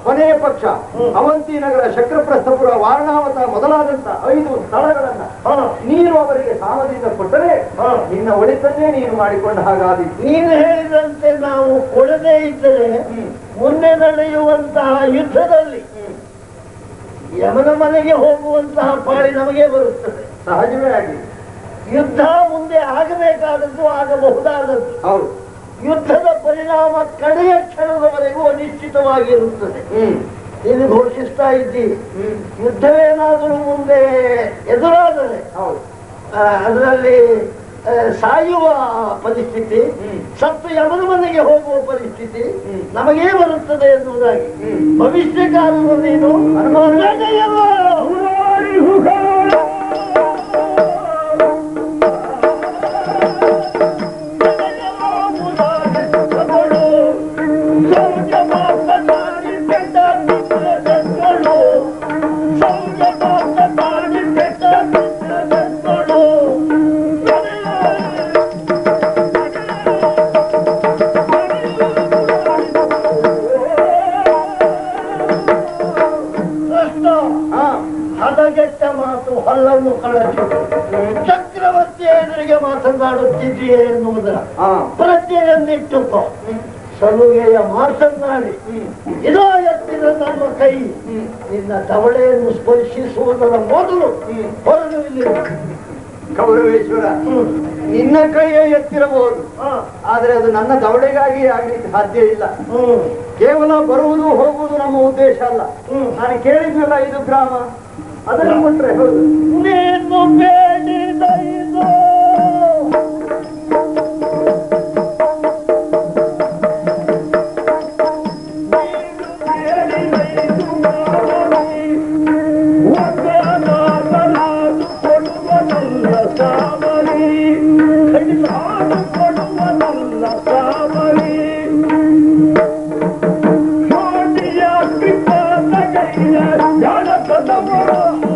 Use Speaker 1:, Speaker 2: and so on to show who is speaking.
Speaker 1: ಕೊನೆಯ ಪಕ್ಷ ಅವಂತಿ ನಗರ, ಶಕ್ರಪ್ರಸ್ಥಪುರ, ವಾರಣಾವತ ಮೊದಲಾದಂತ 5 ಸ್ಥಳಗಳನ್ನ ನೀನು ಅವರಿಗೆ ಸಾಮದಿಂದ ಕೊಟ್ಟರೆ ನಿನ್ನ ಒಳಿತನ್ನೇ ನೀನು ಮಾಡಿಕೊಂಡ ಹಾಗಾದೀತು.
Speaker 2: ನೀನು ಹೇಳಿದಂತೆ ನಾವು ಕೊಡದೇ ಇದ್ದರೆ ಮುಂದೆ ನಡೆಯುವಂತಹ ಯುದ್ಧದಲ್ಲಿ ಯಮನ ಮನೆಗೆ ಹೋಗುವಂತಹ ಪಾಳಿ ನಮಗೆ ಬರುತ್ತದೆ.
Speaker 1: ಸಹಜವೇ ಆಗಿ
Speaker 2: ಯುದ್ಧ ಮುಂದೆ ಆಗಬೇಕಾದದ್ದು, ಆಗಬಹುದಾದದ್ದು.
Speaker 1: ಹೌದು.
Speaker 2: ಯುದ್ಧದ ಪರಿಣಾಮ ಕಡೆಯ ಕ್ಷಣದವರೆಗೂ ಅನಿಶ್ಚಿತವಾಗಿರುತ್ತದೆ. ನೀನು ಘೋಷಿಸ್ತಾ ಇದ್ದೀವಿ, ಯುದ್ಧವೇನಾದರೂ ಮುಂದೆ ಎದುರಾದರೆ ಅದರಲ್ಲಿ ಸಾಯುವ ಪರಿಸ್ಥಿತಿ, ಸತ್ತು ಯಮನ ಮನೆಗೆ ಹೋಗುವ ಪರಿಸ್ಥಿತಿ ನಮಗೇ ಬರುತ್ತದೆ ಎನ್ನುವುದಾಗಿ ಭವಿಷ್ಯ ಕಾಲದಲ್ಲಿ ನೀನು ಹದಗೆಟ್ಟ ಮಾತು ಹಲ್ಲನ್ನು ಕಳಚಿ ಚಕ್ರವರ್ತಿ ಎದುರಿಗೆ ಮಾತನಾಡುತ್ತಿದ್ದೀಯೇ ಎನ್ನುವುದರ ಪ್ರಜ್ಞೆಯನ್ನಿಟ್ಟುಕೋ. ಸಲುಗೆಯ ಮಾತನಾಡಿ ಇದೋ ಎತ್ತಿದ ನಮ್ಮ ಕೈ ನಿನ್ನ ದವಡೆಯನ್ನು ಸ್ಪರ್ಶಿಸುವುದರ ಮೊದಲು ಹೊರಡು ಇಲ್ಲಿ.
Speaker 1: ಕೌರವೇಶ್ವರ, ನಿನ್ನ ಕೈಯೇ ಎತ್ತಿರಬಹುದು, ಆದ್ರೆ ಅದು ನನ್ನ ದವಡೆಗಾಗಿ ಆಗ್ಲಿಕ್ಕೆ ಸಾಧ್ಯ ಇಲ್ಲ. ಕೇವಲ ಬರುವುದು ಹೋಗುವುದು ನಮ್ಮ ಉದ್ದೇಶ ಅಲ್ಲ. ನಾನು ಕೇಳಿದ್ನಲ್ಲ 5 ಗ್ರಾಮ, ಅದನ್ನು ಕೊಟ್ರೆ ಹೌದು.
Speaker 2: ನೀನು ಬೇಡಿದ ಇದು
Speaker 3: Yeah.